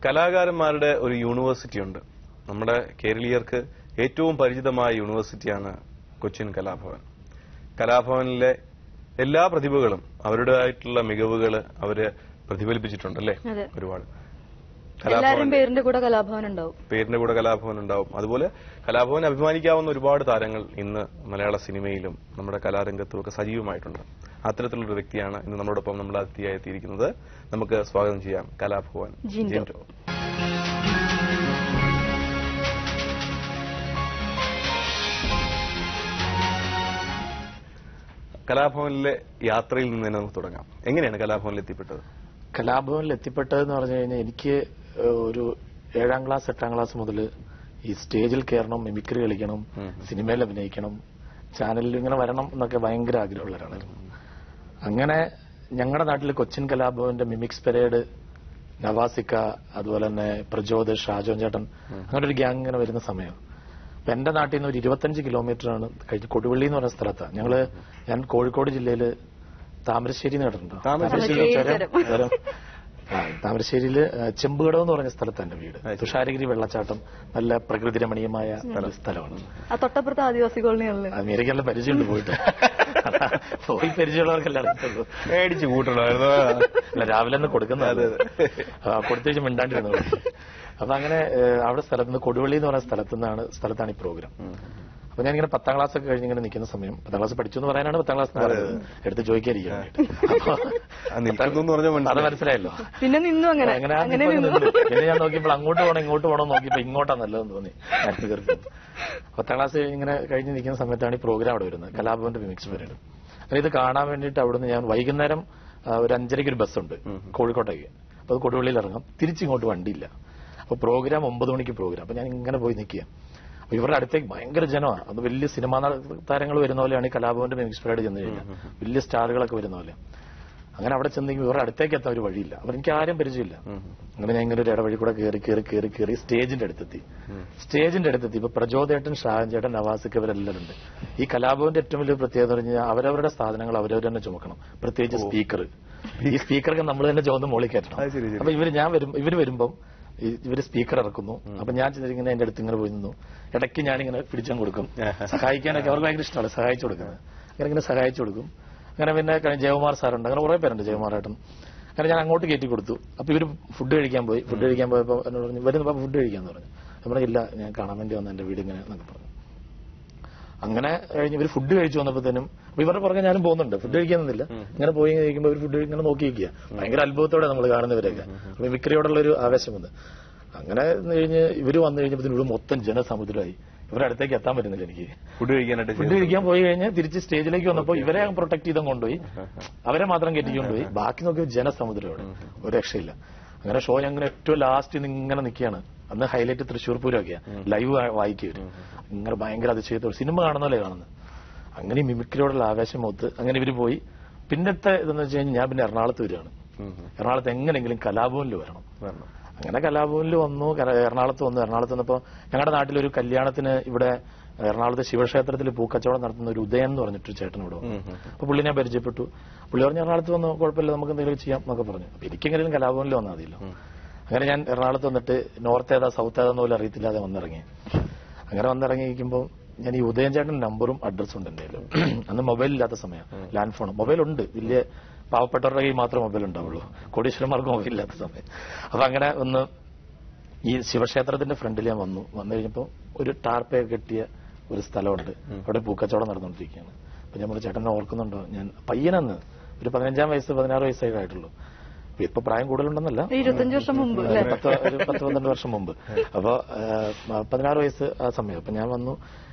കലാകാരന്മാരുടെ ഒരു യൂണിവേഴ്സിറ്റി ഉണ്ട്. നമ്മുടെ കേരളീയർക്ക് ഏറ്റവും പരിചിതമായ യൂണിവേഴ്സിറ്റിയാണ് കൊച്ചിൻ കലാഭവൻ. കലാഭവനിലെ എല്ലാ പ്രതിഭകളും അവരുടേതായിട്ടുള്ള മികവുകൾ അവര് പ്രതിഫലിപ്പിച്ചിട്ടുണ്ടല്ലേ? ഒരുപാട്. പേരിന്റെ കൂടെ കലാഭവൻ ഉണ്ടാവും. അതുപോലെ കലാഭവൻ അഭിമാനിക്കാവുന്ന ഒരുപാട് താരങ്ങൾ ഇന്ന് മലയാള സിനിമയിലും നമ്മുടെ കലാരംഗത്തും ഒക്കെ സജീവമായിട്ടുണ്ട്. അത്തരത്തിലുള്ളൊരു വ്യക്തിയാണ് ഇന്ന് നമ്മളോടൊപ്പം നമ്മുടെ അതിഥിയായി എത്തിയിരിക്കുന്നത്. നമുക്ക് സ്വാഗതം ചെയ്യാം കലാഭവൻ ജിൻഡോ. കലാഭവനിലെ യാത്രയിൽ നിന്ന് തന്നെ നമുക്ക് തുടങ്ങാം. എങ്ങനെയാണ് കലാഭവനിൽ എത്തിപ്പെട്ടത്? കലാഭവനിൽ എത്തിപ്പെട്ടതെന്ന് പറഞ്ഞു കഴിഞ്ഞാൽ എനിക്ക് ഒരു 7ാം ക്ലാസ് 8ാം ക്ലാസ് മുതൽ ഈ സ്റ്റേജിൽ കയറണം, മിമിക്രി കളിക്കണം, സിനിമയിൽ അഭിനയിക്കണം, ചാനലിൽ ഇങ്ങനെ വരണം എന്നൊക്കെ ഭയങ്കര ആഗ്രഹമുള്ള ഒരാളായിരുന്നു. അങ്ങനെ ഞങ്ങളുടെ നാട്ടിൽ കൊച്ചിൻ കലാഭവന്റെ മിമിക്സ് പരേഡ്, നവാസിക്ക, അതുപോലെ തന്നെ പ്രജോദ്, ഷാജോൻ ചേട്ടൻ, അങ്ങനെ ഒരു ഗ്യാങ് ഇങ്ങനെ വരുന്ന സമയം. അപ്പൊ എന്റെ നാട്ടിൽ നിന്ന് ഒരു 25 കിലോമീറ്ററാണ് കഴിഞ്ഞ് കൊടുവള്ളി എന്ന് പറയുന്ന സ്ഥലത്താണ് ഞാൻ കോഴിക്കോട് ജില്ലയില് താമരശ്ശേരി കേട്ടിട്ടുണ്ടോ? താമരശ്ശേരിയില് ചെമ്പുകടവ് എന്ന് പറഞ്ഞ സ്ഥലത്താണ് എന്റെ വീട്. തുഷാരഗിരി വെള്ളച്ചാട്ടം, നല്ല പ്രകൃതി രമണീയമായ സ്ഥലമാണ്. തൊട്ടപ്പുറത്ത് ആദിവാസി കോളനികളിൽ അമേരിക്കയിലെ പരിചയമുണ്ട്. പോയി പരിചയമുള്ളവർക്കെല്ലാം മേടിച്ചു കൂട്ടണമായിരുന്നു. അല്ല, രാവിലെ തന്നെ കൊടുക്കുന്നത് കൊടുത്തേച്ച് മിണ്ടാണ്ടിരുന്നു. അപ്പൊ അങ്ങനെ അവിടെ സ്ഥലത്തുനിന്ന് കൊടുവള്ളി എന്ന് പറയുന്ന സ്ഥലത്താണ് ഈ പ്രോഗ്രാം. അപ്പൊ ഞാനിങ്ങനെ 10ാം ക്ലാസ് ഒക്കെ കഴിഞ്ഞ് ഇങ്ങനെ നിൽക്കുന്ന സമയം, 10ാം ക്ലാസ് പഠിച്ചു എന്ന് പറയാനാണ് 10ാം ക്ലാസ് എടുത്ത് ചോദിക്കാതിരിക്കാൻ അത് മനസ്സിലായല്ലോ. പിന്നെ പിന്നെ ഞാൻ നോക്കിയപ്പോൾ അങ്ങോട്ട് പോകണം ഇങ്ങോട്ട് പോകണം നോക്കിയപ്പോ ഇങ്ങോട്ടാ നല്ലതെന്ന് തോന്നി. 10ാം ക്ലാസ് ഇങ്ങനെ കഴിഞ്ഞ് നിൽക്കുന്ന സമയത്താണ് ഈ പ്രോഗ്രാം അവിടെ വരുന്നത്, കലാഭവന്റെ മിമിക്സ് പരേഡ്. അങ്ങനെ ഇത് കാണാൻ വേണ്ടിയിട്ട് അവിടുന്ന് ഞാൻ വൈകുന്നേരം ഒരു 5:30 ഒരു ബസ്സുണ്ട് കോഴിക്കോട്ടേക്ക്. അപ്പൊ അത് കൊടുവള്ളിയിൽ ഇറങ്ങാം, തിരിച്ചിങ്ങോട്ട് വണ്ടിയില്ല. അപ്പൊ പ്രോഗ്രാം 9 മണിക്ക് പ്രോഗ്രാം. അപ്പൊ ഞാൻ ഇങ്ങനെ പോയി നിൽക്കുക. അപ്പൊ ഇവരുടെ അടുത്തേക്ക് ഭയങ്കര ജനമാണ്. അത് വലിയ സിനിമാ താരങ്ങൾ വരുന്ന പോലെയാണ് ഈ കലാഭവന്റെ മിമിക്സ് പരേഡ് ചെന്ന് കഴിഞ്ഞാൽ, വലിയ സ്റ്റാറുകളൊക്കെ വരുന്ന പോലെ. അങ്ങനെ അവിടെ ചെന്നെങ്കിൽ ഇവരുടെ അടുത്തേക്ക് എത്താൻ ഒരു വഴിയില്ല. അപ്പൊ എനിക്ക് ആരും പരിചയമില്ല. അങ്ങനെ ഞാൻ ഇങ്ങനെ ഒരു ഇടവഴി കൂടെ കയറി സ്റ്റേജിന്റെ അടുത്തെത്തി. ഇപ്പൊ പ്രജോദേട്ടൻ, ഷാജൻ ചേട്ടൻ, നവാസിക്ക് ഇവരെല്ലാവരും ഉണ്ട്. ഈ കലാഭവന്റെ ഏറ്റവും വലിയ പ്രത്യേകത എന്ന് പറഞ്ഞാൽ അവരവരുടെ സാധനങ്ങൾ അവരവർ തന്നെ ചുമക്കണം. പ്രത്യേകിച്ച് സ്പീക്കർ. ഈ സ്പീക്കറൊക്കെ നമ്മൾ തന്നെ ചുവന്ന് മോളിൽ കയറ്റണം. അപ്പൊ ഇവര് വരുമ്പം ഇവര് സ്പീക്കർ ഇറക്കുന്നു. അപ്പൊ ഞാൻ ഇങ്ങനെ എന്റെ അടുത്ത് ഇങ്ങനെ പോയി നിന്നു. ഇടയ്ക്ക് ഞാനിങ്ങനെ പിടിച്ചാൽ കൊടുക്കും, സഹായിക്കാനൊക്കെ അവർക്ക് ഭയങ്കര ഇഷ്ടമാണ് സഹായിച്ചു കൊടുക്കുന്നത്. ഇങ്ങനെ സഹായിച്ചു കൊടുക്കും. അങ്ങനെ പിന്നെ ജയകുമാർ സാറുണ്ട്, അങ്ങനെ കുറെ പേരുണ്ട്, ജയകുമാറേട്ടൻ. അങ്ങനെ ഞാൻ അങ്ങോട്ട് കയറ്റി കൊടുത്തു. അപ്പൊ ഇവര് ഫുഡ് കഴിക്കാൻ പോയപ്പോ എന്നോട് പറഞ്ഞു വരുന്നപ്പോ ഫുഡ് കഴിക്കാന്ന് പറഞ്ഞു. നമ്മൾ ഇല്ല, ഞാൻ കാണാൻ വേണ്ടി വന്ന എന്റെ വീട് ഇങ്ങനെ എന്നൊക്കെ പറഞ്ഞു. അങ്ങനെ കഴിഞ്ഞ് ഇവർ ഫുഡ് കഴിച്ചു വന്നപ്പോഴത്തേനും അപ്പൊ ഇവരുടെ പുറകെ ഞാനും പോകുന്നുണ്ട്, ഫുഡ് കഴിക്കാനൊന്നുമില്ല. ഇങ്ങനെ പോയി കഴിക്കുമ്പോൾ ഇവർ ഫുഡ് ഇങ്ങനെ നോക്കിയിരിക്കുക. ഭയങ്കര അത്ഭുതത്തോടെ നമ്മൾ കാണുന്നവരൊക്കെ. അപ്പൊ മിമിക്രിയോടുള്ള ഒരു ആവേശം വന്ന് അങ്ങനെ കഴിഞ്ഞ് ഇവര് വന്നു കഴിഞ്ഞപ്പോൾ ഇവിടെ മൊത്തം ജനസമുദ്രമായി. ഇവരുടെ അടുത്തേക്ക് എത്താൻ പറ്റുന്നില്ല എനിക്ക്. ഫുഡ് കഴിക്കാൻ പോയി കഴിഞ്ഞാൽ തിരിച്ച് സ്റ്റേജിലേക്ക് വന്നപ്പോൾ ഇവരെ പ്രൊട്ടക്ട് ചെയ്തും കൊണ്ടുപോയി, അവരെ മാത്രം കെട്ടിക്കൊണ്ടുപോയി. ബാക്കി നോക്കിയ ജനസമുദ്രയോടെ ഒരു രക്ഷയില്ല. അങ്ങനെ ഷോ ഞങ്ങൾ ഏറ്റവും ലാസ്റ്റ് ഇങ്ങനെ നിൽക്കുകയാണ്. അന്ന് ഹൈലൈറ്റ് തൃശ്ശൂർ പൂരമൊക്കെയാണ്, ലൈവ് വായിക്കും. ഇങ്ങനെ ഭയങ്കര അതിശയത്തോടെ സിനിമ കാണുന്നല്ലേ കാണുന്നത്. അങ്ങനെ മിമിക്രിയോടുള്ള ആവേശം മൊത്ത് അങ്ങനെ ഇവര് പോയി. പിന്നത്തെ ഇതെന്ന് വെച്ച് കഴിഞ്ഞാൽ ഞാൻ പിന്നെ എറണാകുളത്ത് വരികയാണ്. എറണാകുളത്ത് എങ്ങനെയെങ്കിലും കലാഭവനിൽ വരണം. അങ്ങനെ കലാഭവനിൽ വന്നു. എറണാകുളത്ത് വന്നപ്പോ ഞങ്ങളുടെ നാട്ടിലൊരു കല്യാണത്തിന് ഇവിടെ എറണാകുളത്തെ ശിവക്ഷേത്രത്തിൽ പൂക്കച്ചവടം നടത്തുന്ന ഒരു ഉദയൻ എന്ന് പറഞ്ഞിട്ടൊരു ചേട്ടൻ ഇവിടെ വന്നു. അപ്പൊ പുള്ളി ഞാൻ പരിചയപ്പെട്ടു. പുള്ളി പറഞ്ഞു എറണാകുളത്ത് വന്നു, കുഴപ്പമില്ല, നമുക്ക് എന്തെങ്കിലും ചെയ്യാം എന്നൊക്കെ പറഞ്ഞു. അപ്പൊ എനിക്കെങ്കിലും കലാഭവനിൽ വന്നാൽ മതിയല്ലോ. അങ്ങനെ ഞാൻ എറണാകുളത്ത് വന്നിട്ട് നോർത്ത് ഏതാ സൗത്ത് ഏതാന്ന് പോലും അറിയത്തില്ലാതെ വന്നിറങ്ങി. അങ്ങനെ വന്നിറങ്ങിയിരിക്കുമ്പോൾ ഞാൻ ഈ ഉദയൻ ചേട്ടൻ നമ്പറും അഡ്രസ്സും ഉണ്ട് എന്റെ കയ്യിൽ. അന്ന് മൊബൈൽ ഇല്ലാത്ത സമയം, ലാൻഡ് ഫോൺ. മൊബൈലുണ്ട്, വലിയ പാവപ്പെട്ടവരുടെ കയ്യിൽ മാത്രമേ മൊബൈൽ ഉണ്ടാവുള്ളൂ, കോടീശ്വരന്മാർക്ക് മൊബൈൽ ഇല്ലാത്ത സമയം. അപ്പൊ അങ്ങനെ ഒന്ന് ഈ ശിവക്ഷേത്രത്തിന്റെ ഫ്രണ്ടിൽ ഞാൻ വന്നു കഴിഞ്ഞപ്പോൾ ഒരു ടാർപ്പയൊക്കെ കെട്ടിയ ഒരു സ്ഥലമുണ്ട്, അവിടെ പൂക്കച്ചവടം നടന്നുകൊണ്ടിരിക്കുകയാണ്. അപ്പൊ ഞാൻ പറഞ്ഞു ചേട്ടനെ ഓർക്കുന്നുണ്ടോ? ഞാൻ പയ്യനന്ന് ഒരു 15 വയസ്സ് 16 വയസ്സൊക്കെ ആയിട്ടുള്ളൂ. ഇപ്പൊ പ്രായം കൂടുതലുണ്ടെന്നല്ല, 25 വർഷം മുമ്പ്, 10-12 വർഷം മുമ്പ്. അപ്പൊ 16 വയസ്സ് ആ സമയം. അപ്പൊ ഞാൻ വന്നു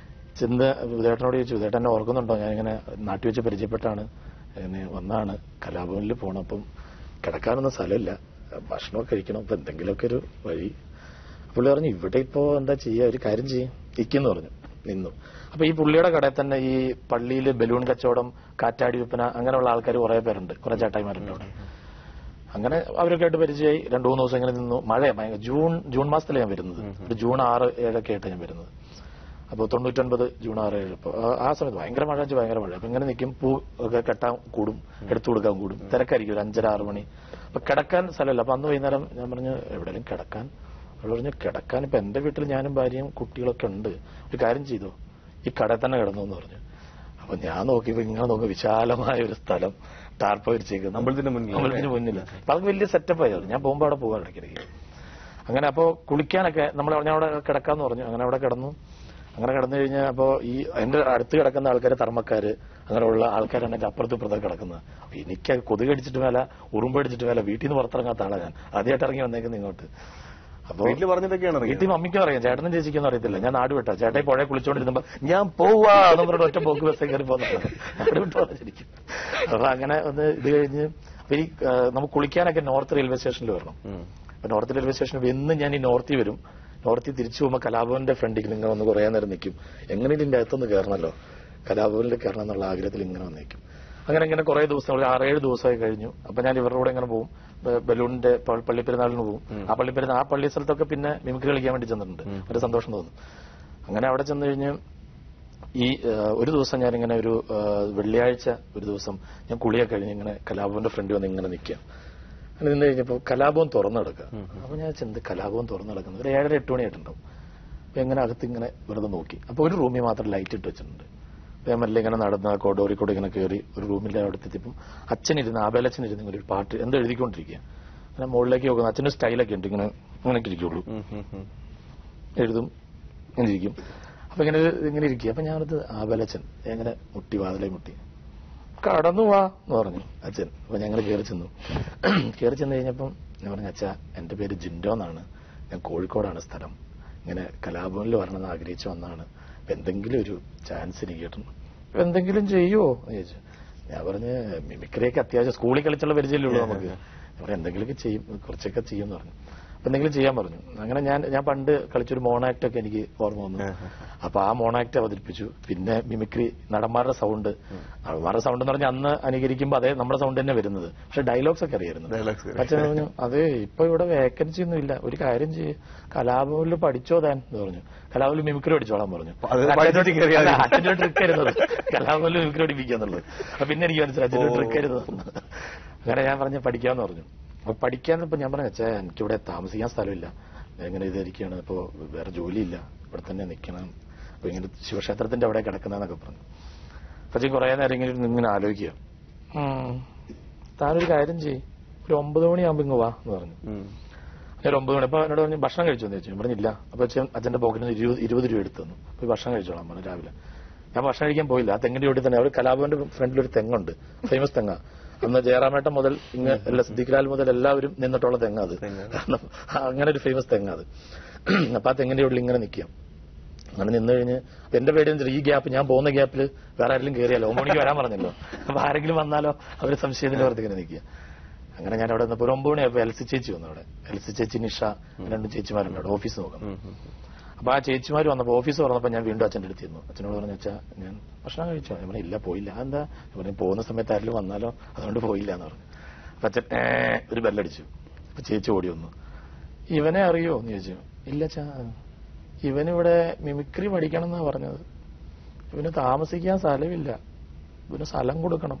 ചെന്ന് ഉദയേട്ടനോട് ചോദിച്ചു, ഉദയേട്ടനെ ഓർക്കുന്നുണ്ടോ? ഞാനിങ്ങനെ നാട്ടിൽ വെച്ച് പരിചയപ്പെട്ടാണ്, അങ്ങനെ വന്നാണ്, കലാഭവനിൽ പോകണം, അപ്പം കിടക്കാനൊന്നും സ്ഥലമില്ല, ഭക്ഷണമൊക്കെ കഴിക്കണം, അപ്പൊ എന്തെങ്കിലുമൊക്കെ ഒരു വഴി. പുള്ളി പറഞ്ഞു ഇവിടെ ഇപ്പോ എന്താ ചെയ്യുക, ഒരു കാര്യം ചെയ്യും ഇരിക്കുന്നു പറഞ്ഞു. നിന്നു. അപ്പൊ ഈ പുള്ളിയുടെ കടയിൽ തന്നെ ഈ പള്ളിയിൽ ബലൂൺ കച്ചവടം, കാറ്റാടി വിൽപ്പന, അങ്ങനെയുള്ള ആൾക്കാർ കുറെ പേരുണ്ട്, കുറെ ചേട്ടായിമാരുണ്ട് അവിടെ. അങ്ങനെ അവരൊക്കെ ആയിട്ട് പരിചയമായി. 2-3 ദിവസം ഇങ്ങനെ നിന്നു. മഴ ജൂൺ മാസത്തിലാണ് ഞാൻ വരുന്നത്. ഒരു ജൂൺ 6-7 ആയിട്ട് ഞാൻ വരുന്നത്. അപ്പോൾ 99 ജൂൺ 6 അപ്പോൾ ആ സമയത്ത് ഭയങ്കര മഴ അപ്പൊ ഇങ്ങനെ നിൽക്കും, പൂ ഒക്കെ കെട്ടാൻ കൂടും, എടുത്തു കൊടുക്കാൻ കൂടും, തിരക്കായിരിക്കും, ഒരു 5-6 മണി. അപ്പൊ കിടക്കാൻ സ്ഥലമില്ല. അപ്പൊ അന്ന് വൈകുന്നേരം ഞാൻ പറഞ്ഞു എവിടെയെങ്കിലും കിടക്കാൻ. അവൾ പറഞ്ഞു കിടക്കാൻ ഇപ്പൊ എന്റെ വീട്ടിൽ ഞാനും ഭാര്യയും കുട്ടികളൊക്കെ ഉണ്ട്, ഒരു കാര്യം ചെയ്തോ ഈ കടയിൽ തന്നെ കിടന്നു എന്ന് പറഞ്ഞു. അപ്പൊ ഞാൻ നോക്കിയപ്പോ ഇങ്ങനെ നോക്കി വിശാലമായ ഒരു സ്ഥലം ടാർപ്പ വിരിച്ചേക്കുന്നു അമ്പലത്തിന് മുന്നിൽ. അപ്പൊ അത് വലിയ സെറ്റപ്പ് ആയിരുന്നു. ഞാൻ പോകുമ്പോ അവിടെ പോകാൻ ഇടയ്ക്കിടയ്ക്ക്. അങ്ങനെ അപ്പോ കുളിക്കാനൊക്കെ ഞാൻ അവിടെ കിടക്കാന്ന് പറഞ്ഞു. അങ്ങനെ അവിടെ കിടന്നു. അങ്ങനെ കിടന്നു കഴിഞ്ഞാൽ അപ്പോ ഈ എന്റെ അടുത്ത് കിടക്കുന്ന ആൾക്കാര് തർമ്മക്കാര് അങ്ങനെയുള്ള ആൾക്കാരാണ് എന്റെ അപ്പുറത്തും ഇപ്പുറത്തൊക്കെ കിടക്കുന്നത്. എനിക്ക് കൊതുക് അടിച്ചിട്ട് മേല, ഉറുമ്പടിച്ചിട്ട് മേല, വീട്ടിൽ നിന്ന് പുറത്തിറങ്ങാത്ത ആളാണ് ഞാൻ. ആദ്യമായിട്ട് ഇറങ്ങി വന്നേക്കുന്നത് ഇങ്ങോട്ട്. അപ്പൊ വീട്ടിൽ മമ്മിക്കും അറിയാം, ചേട്ടനും ചേച്ചിക്കൊന്നും അറിയത്തില്ല. ഞാൻ നാട് വിട്ടാ ചേട്ടായി പുഴയെ കുളിച്ചോണ്ടിരുന്നപ്പോ ഞാൻ പോവാ എന്ന് പറഞ്ഞ ഒറ്റ പോക്ക് ബസ് കയറി പോകുന്നതാണ്. നാട് വിട്ടു പറഞ്ഞിരിക്കും. അപ്പൊ അങ്ങനെ ഒന്ന് ഇത് കഴിഞ്ഞ് ഈ നമുക്ക് കുളിക്കാനൊക്കെ നോർത്ത് റെയിൽവേ സ്റ്റേഷനിൽ വരണം. അപ്പൊ നോർത്ത് റെയിൽവേ സ്റ്റേഷനിൽ എന്ന് ഞാൻ ഈ നോർത്തിൽ വരും, നോർത്തിൽ തിരിച്ചു പോകുമ്പോൾ കലാഭവന്റെ ഫ്രണ്ടിൽ നിങ്ങൾ ഒന്ന് കുറേ നേരം നിൽക്കും. എങ്ങനെയും ഇതിന്റെ അകത്തൊന്ന് കയറണമല്ലോ, കലാഭവനിൽ കയറണം എന്നുള്ള ആഗ്രഹത്തിൽ ഇങ്ങനെ വന്നേക്കും. അങ്ങനെ കുറെ ദിവസങ്ങൾ 6-7 ദിവസമായി കഴിഞ്ഞു. അപ്പൊ ഞാൻ ഇവരുടെ കൂടെ ഇങ്ങനെ പോകും, ബലൂണിന്റെ പള്ളിപ്പെരുന്നാളിന് പോകും. ആ പള്ളി സ്ഥലത്തൊക്കെ പിന്നെ മിമിക്രി കളിക്കാൻ വേണ്ടി ചെന്നിട്ടുണ്ട്. ഒരു സന്തോഷം തോന്നും. അങ്ങനെ അവിടെ ചെന്ന് കഴിഞ്ഞ് ഈ ഒരു ദിവസം ഞാനിങ്ങനെ ഒരു വെള്ളിയാഴ്ച ഒരു ദിവസം ഞാൻ കുളിയൊക്കെ കഴിഞ്ഞ് ഇങ്ങനെ കലാഭവന്റെ ഫ്രണ്ട് വന്ന് ഇങ്ങനെ നിൽക്കാം. അങ്ങനെ നിന്ന് കഴിഞ്ഞപ്പോ കലാഭവൻ തുറന്നു കിടക്കുക. അപ്പൊ ഞാൻ ചെന്ന് കലാഭവൻ തുറന്നു കിടക്കുന്നത് ഒരു 7-8 മണിയായിട്ടുണ്ടാവും. അപ്പൊ എങ്ങനെ അകത്ത് ഇങ്ങനെ വെറുതെ നോക്കി. അപ്പൊ ഒരു റൂമിൽ മാത്രം ലൈറ്റ് ഇട്ട് വെച്ചിട്ടുണ്ട്. അപ്പൊ ഞാൻ മെല്ലെ ഇങ്ങനെ നടന്ന കോഡോറി കൂടെ ഇങ്ങനെ കയറി ഒരു റൂമിന്റെ അവിടെ എത്തിയപ്പം അച്ഛനിരുന്ന് ആബേലച്ഛനിരുന്ന് ഇങ്ങനെ ഒരു പാട്ട് എന്തോ എഴുതിക്കൊണ്ടിരിക്കുക. അങ്ങനെ മുകളിലേക്ക് നോക്കുന്ന അച്ഛന്റെ സ്റ്റൈലൊക്കെ ഉണ്ട്, ഇങ്ങനെ ഇരിക്കുള്ളൂ, എഴുതും, ഇങ്ങനെ ഇരിക്കും. അപ്പൊ ഇങ്ങനെ ഇരിക്കുക. അപ്പൊ ഞാനത് ആബേലച്ഛൻ എങ്ങനെ മുട്ടി, വാതിലെ മുട്ടി, കടന്നു വാ എന്ന് പറഞ്ഞു അച്ഛൻ. അപ്പൊ ഞങ്ങൾ കയറി ചെന്നു കഴിഞ്ഞപ്പം ഞാൻ പറഞ്ഞു അച്ഛാ എന്റെ പേര് ജിൻഡോ എന്നാണ്, ഞാൻ കോഴിക്കോടാണ് സ്ഥലം, ഇങ്ങനെ കലാഭവനിൽ വരണമെന്ന് ആഗ്രഹിച്ചു വന്നാണ്, അപ്പൊ എന്തെങ്കിലും ഒരു ചാൻസ് എനിക്ക് കിട്ടണം, എന്തെങ്കിലും ചെയ്യുമോ എന്ന് ചോദിച്ചു. ഞാൻ പറഞ്ഞ് മിമിക്രിയൊക്കെ അത്യാവശ്യം സ്കൂളിൽ കളിച്ചുള്ള പരിചയമുള്ളൂ നമുക്ക്. ഞാൻ പറഞ്ഞു എന്തെങ്കിലുമൊക്കെ ചെയ്യും, കുറച്ചൊക്കെ ചെയ്യുമെന്ന് പറഞ്ഞു. അപ്പൊ എന്തെങ്കിലും ചെയ്യാൻ പറഞ്ഞു. അങ്ങനെ ഞാൻ പണ്ട് കളിച്ചൊരു മോണാക്ട് ഒക്കെ എനിക്ക് ഓർമ്മ വന്നു. അപ്പൊ ആ മോണാക്ട് അവതരിപ്പിച്ചു. പിന്നെ മിമിക്രി നടന്മാരുടെ സൗണ്ട് എന്ന് പറഞ്ഞാൽ അന്ന് അനുകരിക്കുമ്പോൾ അതേ നമ്മുടെ സൗണ്ട് തന്നെ വരുന്നത്, പക്ഷെ ഡയലോഗ്സ് ഒക്കെ അറിയായിരുന്നു. അച്ഛൻ പറഞ്ഞു അതെ ഇപ്പൊ ഇവിടെ വേക്കൻസി ഒന്നും ഇല്ല, ഒരു കാര്യം ചെയ്യ്, കലാഭവനിൽ പഠിച്ചോ താൻ എന്ന് പറഞ്ഞു. കലാഭവനിൽ മിമിക്രി പഠിച്ചോളാൻ പറഞ്ഞു. അച്ഛൻ്റെ ട്രിക്ക് ആയിരുന്നത് കലാഭവനിൽ മിമിക്രി പഠിപ്പിക്കുക എന്നുള്ളത്. അപ്പൊ പിന്നെ എനിക്ക് മനസ്സിലായി അച്ഛൻ്റെ ട്രിക്ക് ആയിരുന്നു. അങ്ങനെ ഞാൻ പറഞ്ഞു പഠിക്കാന്ന് പറഞ്ഞു. അപ്പൊ പഠിക്കാനിപ്പോ ഞാൻ പറഞ്ഞു അച്ഛാ എനിക്കിവിടെ താമസിക്കാൻ സ്ഥലമില്ല, എങ്ങനെ ഇതായിരിക്കാണ്, ഇപ്പോ വേറെ ജോലിയില്ല, ഇവിടെ തന്നെ നിൽക്കണം, അപ്പൊ ഇങ്ങനെ ശിവക്ഷേത്രത്തിന്റെ അവിടെ കിടക്കുന്നതെന്നൊക്കെ പറഞ്ഞു. പക്ഷേ കുറെ നേരം ഇങ്ങനെ ആലോചിക്കുക. താനൊരു കാര്യം ചെയ്യ്, ഒരു 9 മണിയാകുമ്പോ ഇങ്ങ് വാ എന്ന് പറഞ്ഞു. ഞാൻ 9 മണി. അപ്പൊ എന്നോട് പറഞ്ഞു ഭക്ഷണം കഴിച്ചോന്ന് ചോദിച്ചു. പറഞ്ഞില്ല. അപ്പൊ അച്ഛന്റെ പോക്കറ്റിൽ നിന്ന് 20 രൂപ എടുത്തു തന്നു. പോയി ഭക്ഷണം കഴിച്ചോളാം പറഞ്ഞു രാവിലെ. ഞാൻ ഭക്ഷണം കഴിക്കാൻ പോയില്ല. ആ തെങ്ങിന്റെ ചോട്ടിൽ തന്നെ അവർ കലാഭവന്റെ ഫ്രണ്ടിൽ ഒരു തെങ്ങുണ്ട്, ഫേമസ് തെങ്ങ. അന്ന് ജയറാമേട്ടൻ മുതൽ ഇങ്ങ് സിദ്ദിഖ്ലാൽ മുതൽ എല്ലാവരും നിന്നിട്ടുള്ള തെങ്ങ അത്. കാരണം അങ്ങനെ ഒരു ഫേമസ് തെങ്ങ അത്. അപ്പൊ ആ തെങ്ങിന്റെ ഉള്ളിൽ ഇങ്ങനെ നിൽക്കാം. അങ്ങനെ നിന്ന് കഴിഞ്ഞ് എന്റെ പേടി ഈ ഗ്യാപ്പ്, ഞാൻ പോകുന്ന ഗ്യാപ്പിൽ വേറെ ആരെങ്കിലും കയറിയാലോ, 9 മണിക്ക് വരാൻ പറഞ്ഞല്ലോ, അപ്പൊ ആരെങ്കിലും വന്നാലോ അവർ സംശയത്തിന്റെ പുറത്ത് ഇങ്ങനെ നിൽക്കുക. അങ്ങനെ ഞാൻ അവിടെ നിന്നപ്പോൾ 9 മണിയായപ്പോൾ എൽസി ചേച്ചി വന്നു. അവിടെ എൽസി ചേച്ചി, നിഷ, 2 ചേച്ചിമാരുണ്ട് അവിടെ ഓഫീസ് നോക്കാം. അപ്പൊ ആ ചേച്ചിമാർ വന്നപ്പോൾ ഓഫീസ് തുറന്നപ്പോ ഞാൻ വീണ്ടും അച്ഛൻ്റെ അടുത്ത് ഇരുന്നു. അച്ഛനോട് പറഞ്ഞു വെച്ചാൽ ഞാൻ ഭക്ഷണം കഴിച്ചോ? ഞാൻ പറഞ്ഞു ഇല്ല പോയില്ല. എന്താ പറഞ്ഞു പോകുന്ന സമയത്ത് ആരെങ്കിലും വന്നാലോ അതുകൊണ്ട് പോയില്ല എന്ന് പറഞ്ഞു. അപ്പൊ അച്ഛൻ ഒരു ബെല്ലടിച്ചു. അപ്പൊ ചേച്ചി ഓടി വന്നു. ഇവനെ അറിയോ എന്ന് ചോദിച്ചു. ഇല്ല ചാ, ഇവനിവിടെ മിമിക്രി പഠിക്കണം എന്നാ പറഞ്ഞത്, ഇവന് താമസിക്കാൻ സ്ഥലമില്ല, ഇവന് സ്ഥലം കൊടുക്കണം,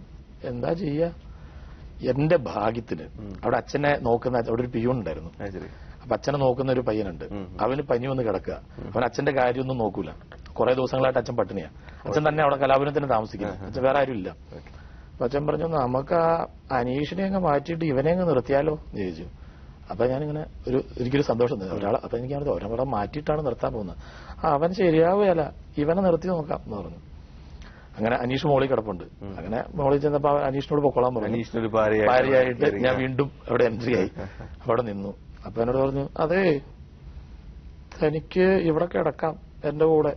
എന്താ ചെയ്യാ? എന്റെ ഭാഗ്യത്തിന് അവിടെ അച്ഛനെ നോക്കുന്ന അവിടെ ഒരു പിയൂൺ ഉണ്ടായിരുന്നു. അപ്പൊ അച്ഛനെ നോക്കുന്ന ഒരു പയ്യനുണ്ട്. അവന് പനി വന്ന് കിടക്കുക. അവൻ അച്ഛന്റെ കാര്യമൊന്നും നോക്കൂല. കുറെ ദിവസങ്ങളായിട്ട് അച്ഛൻ പട്ടിണിയാ. അച്ഛൻ തന്നെ അവിടെ കലാപുരത്തിന് താമസിക്കുന്നത്. അച്ഛൻ വേറെ ആരും ഇല്ല. അപ്പൊ അച്ഛൻ പറഞ്ഞു നമുക്ക് ആ അനീഷിനെ അങ്ങ് മാറ്റിയിട്ട് ഇവനെ അങ്ങ് നിർത്തിയാലോ എന്ന് ചോദിച്ചു. അപ്പൊ ഞാനിങ്ങനെ ഒരിക്കലും സന്തോഷം തോന്നി. ഒരാളെ അപ്പൊ എനിക്ക് ഒരാളെ മാറ്റിയിട്ടാണ് നിർത്താൻ പോകുന്നത്. അവൻ ശരിയാവുകയല്ല, ഇവനെ നിർത്തി നോക്കാം എന്ന് പറഞ്ഞു. അങ്ങനെ അനീഷ് മോളിൽ കിടപ്പുണ്ട്. അങ്ങനെ മോളിൽ ചെന്നപ്പോ അനീഷിനോട് പൊക്കോളാൻ പറഞ്ഞു. ഭാര്യയായിട്ട് ഞാൻ വീണ്ടും അവിടെ എൻട്രി ആയി. അവിടെ നിന്നു. അപ്പൊ എന്നോട് പറഞ്ഞു അതെ തനിക്ക് ഇവിടെ കിടക്കാം എന്റെ കൂടെ,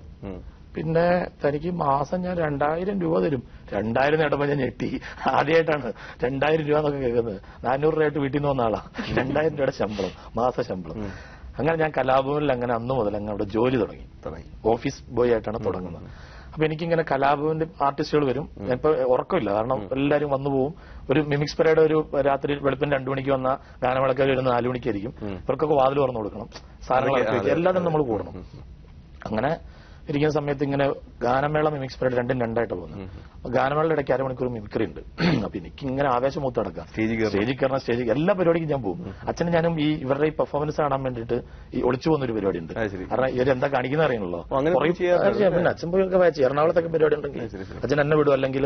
പിന്നെ തനിക്ക് മാസം ഞാൻ 2000 രൂപ തരും. 2000 നേട്ടപ്പോ ഞാൻ ഞെട്ടി. ആദ്യമായിട്ടാണ് 2000 രൂപ എന്നൊക്കെ കേൾക്കുന്നത്. 400 രൂപയായിട്ട് വീട്ടിൽ നിന്ന് വന്ന ആളാ. 2000 രൂപയുടെ ശമ്പളം, മാസ ശമ്പളം. അങ്ങനെ ഞാൻ കലാഭവനിൽ അങ്ങനെ അന്ന് മുതൽ അങ്ങനെ അവിടെ ജോലി തുടങ്ങി. ഓഫീസ് ബോയ് ആയിട്ടാണ് തുടങ്ങുന്നത്. അപ്പൊ എനിക്കിങ്ങനെ കലാഭവന്റെ ആർട്ടിസ്റ്റുകൾ വരും. ഇപ്പൊ ഉറക്കമില്ല, കാരണം എല്ലാവരും വന്നു പോകും. ഒരു മിമിക്സ് പരേഡ് ഒരു രാത്രി വെളുപ്പിന് 2 മണിക്ക് വന്ന ഗാനമേളക്കാർ വരുന്ന 4 മണിക്കായിരിക്കും. ഇവർക്കൊക്കെ വാതിൽ തുറന്നു കൊടുക്കണം, സാധനങ്ങൾ എല്ലാം നമ്മൾ കൂടണം. അങ്ങനെ ഇരിക്കുന്ന സമയത്ത് ഇങ്ങനെ ഗാനമേള മിമിക്സ് പരേഡ് രണ്ടും രണ്ടായിട്ട് പോകുന്നത്. ഗാനമേളയുടെ ഇടയ്ക്ക് അരമണിക്കൂർ മിമിക്രി ഉണ്ട്. അപ്പൊ എനിക്ക് ഇങ്ങനെ ആവേശം മൂത്ത് നടക്കാം. സ്റ്റേജിൽ കയറണം, സ്റ്റേജിൽ എല്ലാ പരിപാടിക്കും ഞാൻ പോകും. അച്ഛനും ഞാനും ഈ ഇവരുടെ ഈ പെർഫോമൻസ് കാണാൻ വേണ്ടിയിട്ട് ഈ ഒളിച്ചു പോകുന്നൊരു പരിപാടി ഉണ്ട്. കാരണം ഇവരെന്താ കാണിക്കുന്ന അറിയണല്ലോ. പിന്നെ അച്ഛൻ പോയി ഒക്കെ വായിച്ചു. എറണാകുളത്തൊക്കെ പരിപാടി ഉണ്ടെങ്കിൽ അച്ഛൻ എന്നെ വിടും. അല്ലെങ്കിൽ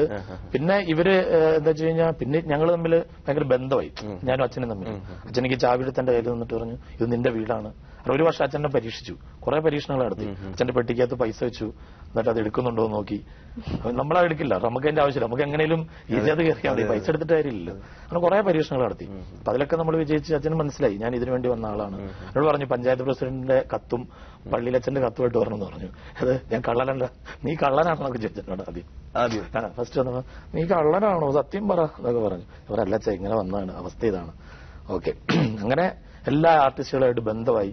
പിന്നെ ഇവര് എന്താ വെച്ച് കഴിഞ്ഞാൽ പിന്നെ ഞങ്ങൾ തമ്മിൽ ഭയങ്കര ബന്ധമായി, ഞാനും അച്ഛനും തമ്മിൽ. അച്ഛൻ എനിക്ക് ചാവി എടുത്ത് എന്റെ കയ്യിൽ നിന്നിട്ട് പറഞ്ഞു ഇത് നിന്റെ വീടാണ്. ഒരു വർഷം അച്ഛനെ പരീക്ഷിച്ചു, കുറെ പരീക്ഷണങ്ങൾ നടത്തി. അച്ഛന്റെ പെട്ടിക്കകത്ത് പൈസ വെച്ചു, എന്നിട്ട് അത് എടുക്കുന്നുണ്ടോ എന്ന് നോക്കി. നമ്മളത് എടുക്കില്ല, നമുക്ക് അതിന്റെ ആവശ്യമില്ല, നമുക്ക് എങ്ങനെയും ഈസിയത് കയറിയാൽ മതി, പൈസ എടുത്തിട്ട് കാര്യമില്ല. അങ്ങനെ കുറെ പരീക്ഷണങ്ങൾ നടത്തി. അപ്പൊ അതിലൊക്കെ നമ്മൾ വിജയിച്ച് അച്ഛന് മനസ്സിലായി ഞാൻ ഇതിനു വേണ്ടി വന്ന ആളാണ്. എന്നോട് പറഞ്ഞു പഞ്ചായത്ത് പ്രസിഡന്റിന്റെ കത്തും പള്ളിയിലച്ഛന്റെ കത്തുമായിട്ട് വരണമെന്ന് പറഞ്ഞു. അത് ഞാൻ കള്ളനല്ല, നീ കള്ളനാണോ ചോദിച്ചിട്ടുണ്ട് ആദ്യം ഫസ്റ്റ് വന്നപ്പോ, നീ കള്ളനാണോ സത്യം പറ എന്നൊക്കെ പറഞ്ഞു. അവരല്ല അച്ഛ ഇങ്ങനെ വന്നതാണ്, അവസ്ഥ ഇതാണ്. ഓക്കെ, അങ്ങനെ എല്ലാ ആർട്ടിസ്റ്റുകളായിട്ട് ബന്ധമായി.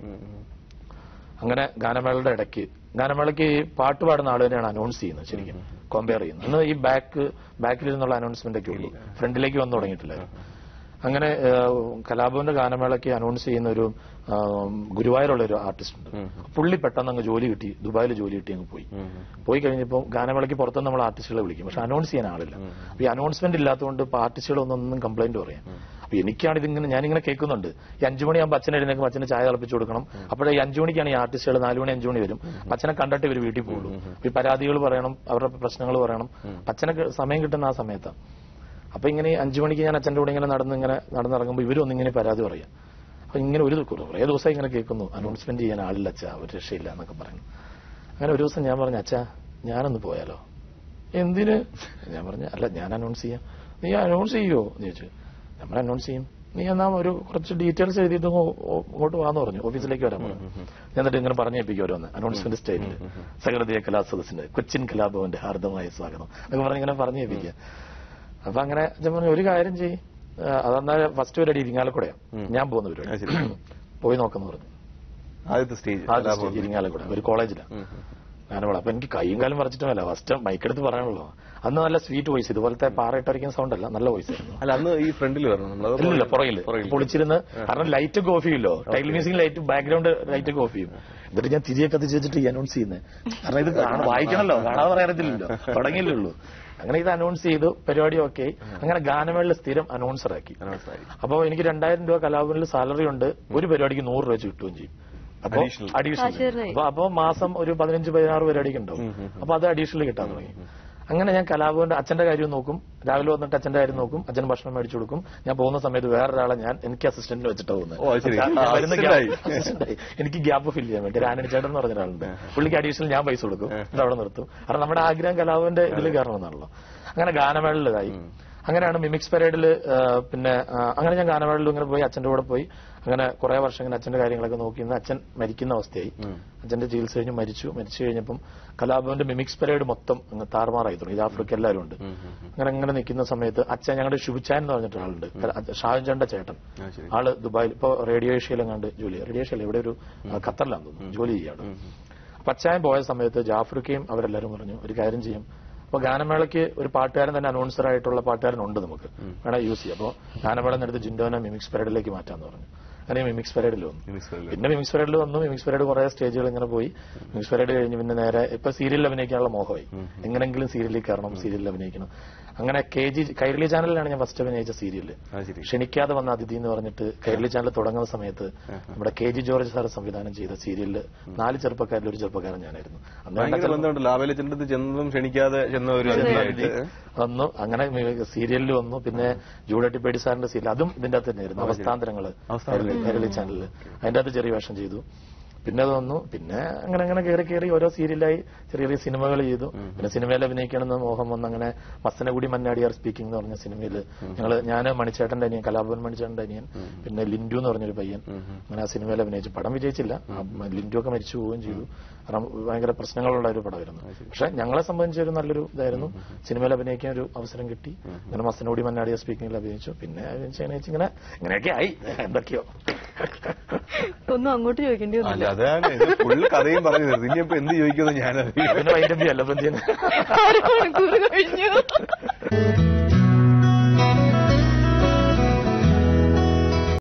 അങ്ങനെ ഗാനമേളയുടെ ഇടയ്ക്ക് ഗാനമേളയ്ക്ക് പാട്ട് പാടുന്ന ആളുകളെയാണ് അനൗൺസ് ചെയ്യുന്നത്, ശരിക്കും കമ്പയർ ചെയ്യുന്നത്. അന്ന് ഈ ബാക്കിലിരുന്നുള്ള അനൗൺസ്മെന്റ് ഒക്കെ ഉള്ളൂ, ഫ്രണ്ടിലേക്ക് വന്നു തുടങ്ങിയിട്ടില്ല. അങ്ങനെ കലാഭവന്റെ ഗാനമേളയ്ക്ക് അനൗൺസ് ചെയ്യുന്ന ഒരു ഗുരുവായൂരുള്ള ഒരു ആർട്ടിസ്റ്റ് ഉണ്ട്. പുള്ളി പെട്ടെന്ന് അങ്ങ് ജോലി കിട്ടി, ദുബായിൽ ജോലി കിട്ടി അങ്ങ് പോയി കഴിഞ്ഞപ്പോൾ ഗാനമേളയ്ക്ക് പുറത്തുനിന്ന് നമ്മൾ ആർട്ടിസ്റ്റുകളെ വിളിക്കും, പക്ഷെ അനൗൺസ് ചെയ്യാൻ ആളില്ല. അപ്പൊ ഈ അനൗൺസ്മെന്റ് ഇല്ലാത്തതുകൊണ്ട് ഇപ്പൊ ആർട്ടിസ്റ്റുകളൊന്നും കംപ്ലൈന്റ് പറയാം. അപ്പൊ എനിക്കാണ് ഇതിങ്ങനെ ഞാനിങ്ങനെ കേൾക്കുന്നുണ്ട്. ഈ 5 മണിയാകുമ്പോൾ അച്ഛനെ എഴുന്നേക്കും, അച്ഛന് ചായ തിളപ്പിച്ചു കൊടുക്കണം. അപ്പോഴേ 5 മണിക്കാണ് ഈ ആർട്ടിസ്റ്റുകൾ 4 മണി 5 മണി വരും. അച്ഛനെ കണ്ടിട്ട് ഇവർ വീട്ടിൽ പോകുള്ളൂ. ഈ പരാതികൾ പറയണം, അവരുടെ പ്രശ്നങ്ങൾ പറയണം. അച്ഛനെ സമയം കിട്ടുന്ന ആ സമയത്താണ്. അപ്പൊ ഇങ്ങനെ 5 മണിക്ക് ഞാൻ അച്ഛന്റെ കൂടെ ഇങ്ങനെ നടന്നിറങ്ങുമ്പോൾ ഇവരൊന്നിങ്ങനെ പരാതി പറയാം. അപ്പൊ ഇങ്ങനെ കുറേ ദിവസം ഇങ്ങനെ കേൾക്കുന്നു, അനൗൺസ്മെന്റ് ചെയ്യാൻ ആളില്ല അച്ഛാ, ഒരു രക്ഷയില്ല എന്നൊക്കെ പറയുന്നു. അങ്ങനെ ഒരു ദിവസം ഞാൻ പറഞ്ഞു, അച്ഛാ ഞാനൊന്ന് പോയാലോ? എന്തിന്? ഞാൻ പറഞ്ഞു, അല്ല ഞാൻ അനൗൺസ് ചെയ്യാം. നീ അനൗൺസ് ചെയ്യുമോ എന്ന് ചോദിച്ചു. നമ്മൾ അനൗൺസ് ചെയ്യും, നീ എന്നാ ഒരു കുറച്ച് ഡീറ്റെയിൽസ് എഴുതിയിട്ട് ഇങ്ങോട്ട് വാന്ന് പറഞ്ഞു, ഓഫീസിലേക്ക് വരാൻ പറഞ്ഞു. എന്നിട്ട് ഇങ്ങനെ പറഞ്ഞേപ്പിക്കും ഓരോന്ന് അനൗൺസ്മെന്റ് സ്റ്റൈലിൽ. സഹൃദയ കലാസദസ്സിന്റെ കൊച്ചിൻ കലാഭവന്റെ ഹാർദമായ സ്വാഗതം എന്നൊക്കെ പറഞ്ഞ് ഇങ്ങനെ പറഞ്ഞേപ്പിക്കുക. അപ്പൊ അങ്ങനെ ഞാൻ പറഞ്ഞു ഒരു കാര്യം ചെയ്യും, അതെന്നാൽ ഫസ്റ്റ് പരിപാടി ഇരിങ്ങാലക്കുടയാണ്, ഞാൻ പോകുന്ന പരിപാടി പോയി നോക്കുന്നു പറഞ്ഞു. ആദ്യത്തെ സ്റ്റേജ് ഇരിങ്ങാലക്കുട ഒരു കോളേജിലാണ് ഗാനമേള. അപ്പൊ എനിക്ക് കൈയും കാലം മറിച്ചിട്ടുമല്ല, ഫസ്റ്റ് മൈക്കെടുത്ത് പറയാനുള്ളൂ. അന്ന് നല്ല സ്വീറ്റ് വോയിസ്, ഇതുപോലത്തെ പാറയിട്ടടിക്കുന്ന സൗണ്ട് അല്ല, നല്ല വോയിസ് ആയിരുന്നു. അല്ല അന്ന് ഈ ഫ്രണ്ടിൽ ഇല്ല പുറകില് പൊളിച്ചിരുന്ന്, കാരണം ലൈറ്റ് ഒക്കെ ഓഫ് ചെയ്യില്ലോ, tile music light background light ഒക്കെ ഓഫ് ചെയ്യും. എന്നിട്ട് ഞാൻ തിരികെ കത്തിച്ച് വെച്ചിട്ട് ഈ അനൗൺസ് ചെയ്യുന്നത്, കാരണം ഇത് വായിക്കണല്ലോ, കാണാതെ പറയാറില്ലല്ലോ, തുടങ്ങിയില്ലുള്ളൂ. അങ്ങനെ ഇത് അനൗൺസ് ചെയ്തു, പരിപാടി ഓക്കെ. അങ്ങനെ ഗാനമേളയിൽ സ്ഥിരം അനൗൺസറാക്കി. അപ്പൊ എനിക്ക് 2000 രൂപ കലാഭവനിൽ സാലറി ഉണ്ട്, ഒരു പരിപാടിക്ക് 100 രൂപ കിട്ടുകയും ചെയ്യും. അപ്പൊ അഡീഷണൽ അപ്പൊ മാസം ഒരു 15-16 പരിപാടിക്ക് ഉണ്ടാവും. അപ്പൊ അത് അഡീഷണൽ കിട്ടാൻ തുടങ്ങി. അങ്ങനെ ഞാൻ കലാഭവന്റെ അച്ഛന്റെ കാര്യം നോക്കും, രാവിലെ വന്നിട്ട് അച്ഛന്റെ കാര്യം നോക്കും, അച്ഛൻ ഭക്ഷണം മേടിച്ചു കൊടുക്കും. ഞാൻ പോകുന്ന സമയത്ത് വേറൊരാളെ എനിക്ക് അസിസ്റ്റന്റിന് വെച്ചിട്ട് പോകുന്നത്. എനിക്ക് ഗ്യാപ്പ് ഫില്ല് ചെയ്യാൻ വേണ്ടി രാനണി ചേട്ടൻ എന്ന് പറഞ്ഞ ഒരാളുണ്ട്, പുള്ളിക്ക് അഡീഷണൽ ഞാൻ പൈസ കൊടുക്കും, ഇത് അവിടെ നിർത്തും. കാരണം നമ്മുടെ ആഗ്രഹം കലാഭവന്റെ ഇതിൽ കയറണമെന്നാണല്ലോ. അങ്ങനെ ഗാനമേളയിലായി. അങ്ങനെയാണ് മിമിക്സ് പരേഡിൽ. പിന്നെ അങ്ങനെ ഞാൻ ഗാനമേളയിൽ ഇങ്ങനെ പോയി, അച്ഛന്റെ കൂടെ പോയി. അങ്ങനെ കുറെ വർഷം ഇങ്ങനെ അച്ഛന്റെ കാര്യങ്ങളൊക്കെ നോക്കിയിരുന്ന അച്ഛൻ മരിക്കുന്ന അവസ്ഥയായി. അച്ഛന്റെ ചികിത്സ കഴിഞ്ഞ് മരിച്ചു കഴിഞ്ഞപ്പം കലാഭവന്റെ മിമിക്സ് പരേഡ് മൊത്തം അങ്ങ് താറുമാറായി തുടങ്ങി. ഇത് ആഫ്രിക്ക എല്ലാവരും ഉണ്ട്. അങ്ങനെ നിൽക്കുന്ന സമയത്ത് അച്ഛൻ ഞങ്ങളുടെ ശുഭച്ചാൻ എന്ന് പറഞ്ഞിട്ട് ആളുണ്ട്, ഷാജന്റെ ചേട്ടൻ. ആള് ദുബായിൽ ഇപ്പൊ റേഡിയോ ഏഷ്യയിലെങ്ങാണ്ട് റേഡിയോ ഏഷ്യയിൽ ഇവിടെ ഒരു ഖത്തറിലാന്ന് തോന്നുന്നു ജോലി ചെയ്യാണ്. അപ്പൊ അച്ഛൻ പോയ സമയത്ത് ജാഫ്രിക്കയും അവരെല്ലാരും പറഞ്ഞു ഒരു കാര്യം ചെയ്യും, അപ്പൊ ഗാനമേളയ്ക്ക് ഒരു പാട്ടുകാരൻ തന്നെ അനൗൺസർ ആയിട്ടുള്ള പാട്ടുകാരനുണ്ട്, നമുക്ക് വേണം യൂസ് ചെയ്യാം. അപ്പൊ ഗാനമേള എടുത്ത് ജിൻഡോനെ മിമിക്സ് പരേഡിലേക്ക് മാറ്റാന്ന് പറഞ്ഞു. അങ്ങനെ മിമിക്സ് പരേഡിൽ വന്നു. പിന്നെ മിമിക്സ് പരേഡിൽ വന്നു. മിമിക്സ് പരേഡ് കുറെ സ്റ്റേജുകൾ ഇങ്ങനെ പോയി. മിമിക്സ് പരേഡ് കഴിഞ്ഞ് പിന്നെ നേരെ ഇപ്പൊ സീരിയലിൽ അഭിനയിക്കാനുള്ള മോഹമായി. എങ്ങനെങ്കിലും സീരിയലിൽ കയറണം, സീരിയലിൽ അഭിനയിക്കണം. അങ്ങനെ കൈരളി ചാനലിലാണ് ഞാൻ ഫസ്റ്റ് അഭിനയിച്ച സീരിയല്. ക്ഷണിക്കാതെ വന്ന അതിഥി എന്ന് പറഞ്ഞിട്ട് കൈരളി ചാനൽ തുടങ്ങുന്ന സമയത്ത് നമ്മുടെ KG ജോർജ് സാർ സംവിധാനം ചെയ്ത സീരിയലില് 4 ചെറുപ്പക്കാരിൽ ഒരു ചെറുപ്പക്കാരൻ ഞാനായിരുന്നു. വന്നു. അങ്ങനെ സീരിയലിൽ വന്നു. പിന്നെ ജൂഡട്ടിപ്പേടി സാറിന്റെ സീരിയൽ, അതും ഇതിന്റെ അകത്ത് തന്നെയായിരുന്നു, അവസ്ഥാന്തരങ്ങള് കൈരളി ചാനലില്. അതിന്റെ അകത്ത് ചെറിയ വേഷം ചെയ്തു. പിന്നെ അത് വന്നു. പിന്നെ അങ്ങനെ കയറി ഓരോ സീരിയലായി ചെറിയ സിനിമകൾ ചെയ്തു. പിന്നെ സിനിമയിൽ അഭിനയിക്കണമെന്ന് മോഹം വന്ന് അങ്ങനെ മസനഗുഡി മന്നാടിയാർ സ്പീക്കിംഗ് എന്ന് പറഞ്ഞ സിനിമയിൽ ഞാൻ മണിച്ചേട്ടന്റെ അനിയൻ, കലാഭവൻ മണിച്ചേട്ടന്റെ അനിയൻ, പിന്നെ ലിൻഡു എന്ന് പറഞ്ഞൊരു പയ്യൻ, അങ്ങനെ ആ സിനിമയിൽ അഭിനയിച്ചു. പടം വിജയിച്ചില്ല, ലിൻഡു ഒക്കെ മരിച്ചു പോവുകയും ചെയ്തു. കാരണം ഭയങ്കര പ്രശ്നങ്ങളുള്ള ഒരു പടമായിരുന്നു. പക്ഷെ ഞങ്ങളെ സംബന്ധിച്ച് ഒരു നല്ലൊരു ഇതായിരുന്നു. സിനിമയിൽ അഭിനയിക്കാൻ ഒരു അവസരം കിട്ടി. അങ്ങനെ മസനഗുഡി മന്നാടിയാർ സ്പീക്കിംഗിൽ അഭിനയിച്ചു. പിന്നെ ഇങ്ങനെയൊക്കെ ആയി. എന്തൊക്കെയോ ഒന്നും അങ്ങോട്ട് ചോദിക്കേണ്ടി വന്നില്ല. അതാണ് ഫുള്ള് കഥയും പറഞ്ഞു. ഇനിയിപ്പോ എന്ത് ചോദിക്കുന്നത് ഞാനറിയാം. പിന്നെ വൈദ്യുതി അല്ല കഴിഞ്ഞു.